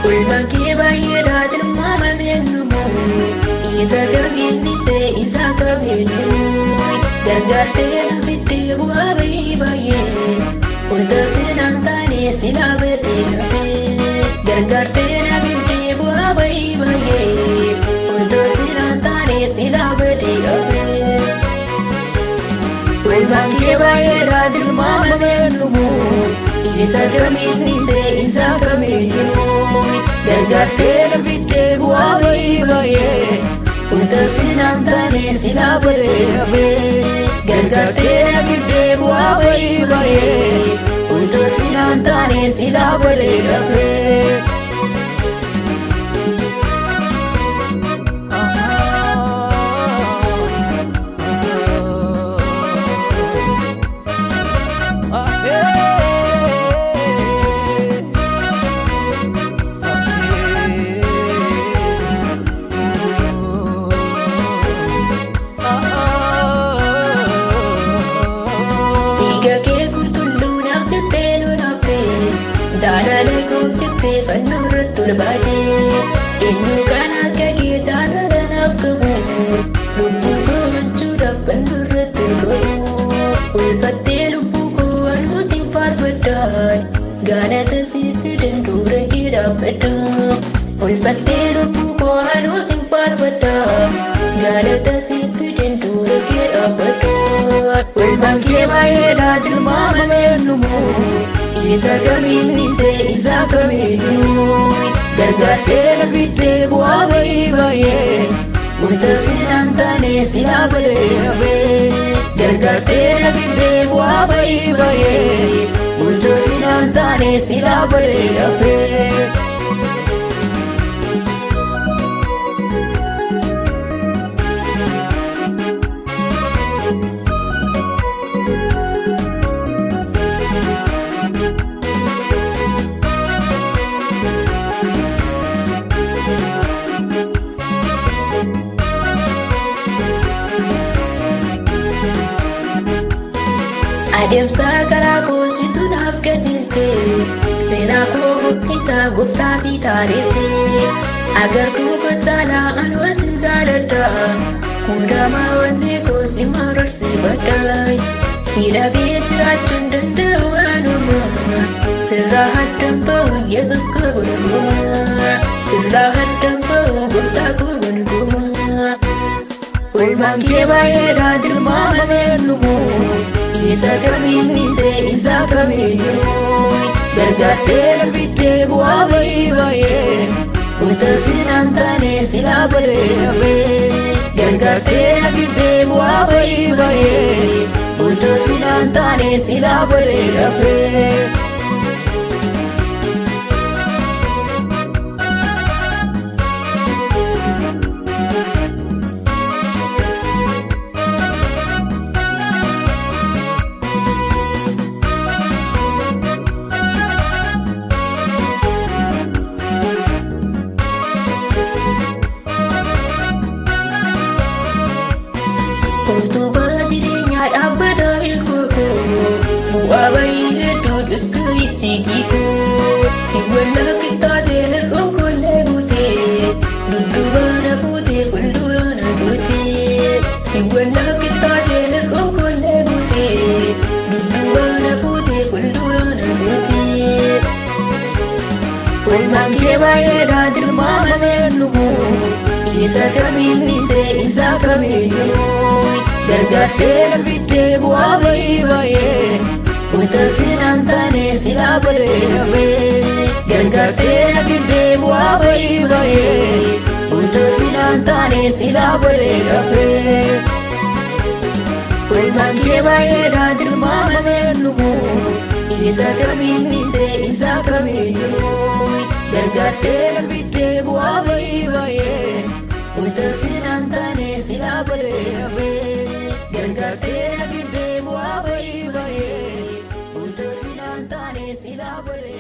Ulmaki bayira tilmama mennumu isa kabini se isa kabini gargarte na fitte bu'a baye uta sinantani sila bete na fe gargarte na fitte bu'a baye uta sinantani sila bete na fe Ulmaki bayira tilmama mennumu isa kabini se isa kabini gargarte na fitte bu'a baye uta sinantani sila bete na fe gargarte na fitte bu'a baye uta sinantani sila bete na fe Turbati inu kana kaki zadara nafkabu lupu ko jura fandur turbo ulfatte lupu ko almusim farfadai gana tasifiden dura gira peta ulfatte lupu ko almusim farfadai gana tasifiden dura gira peta ulbanki bayeda dilmama mennumu isa kabini se isa kabini gargarte na fitte bu'a baye uta sinantani sila bete na fe gargarte na fitte bu'a baye uta sinantani sila bete na fe Adeemsa karaa koo situ naaf qajeelte seenaa koo buqqisa gooftaa si taaresse agartuu kotaalaa anu asin jaaladha hundamaa onnee koo si mararsiifadha si dhabee jiraachuun danda'u anuma sirraa haddan ba'u Yesuus koo gonkumaa sirraa haddan ba'u gooftaa koo gonkumaa Ulbanki bayeda tilmama mennumu isa kabini se isa kabini gargarte na fitte bu'a baye uta sinantani sila bete na fe gargarte na fitte bu'a baye uta sinantani sila bete na fe Utubaa jireenyaa dhaabbata ilkoo bu'aa bayii hedduudhus itti koo si wallaaf qixxaatee hir'oon kollee guutee dudduubaa na fuutee fuuldura na gootee si wallaaf qixxaatee hir'oon kollee guutee dudduubaa na fuutee fuuldura na gootee Ulbanki bayeda tilmama mennumu isa kabini se isa kabini gargarte na fitte bu'a baye uta sinantani sila bete na fe gargarte na fitte bu'a baye uta sinantani sila bete na fe Ulbanki bayeda tilmama mennumu isa kabini se isa kabini gargaartee na fiddee bu'aa bayii baay'ee utuu sinaan taane silaa badee hafee gargaartee na fiddee bu'aa bayii baay'ee utuu sinaan taane silaa badee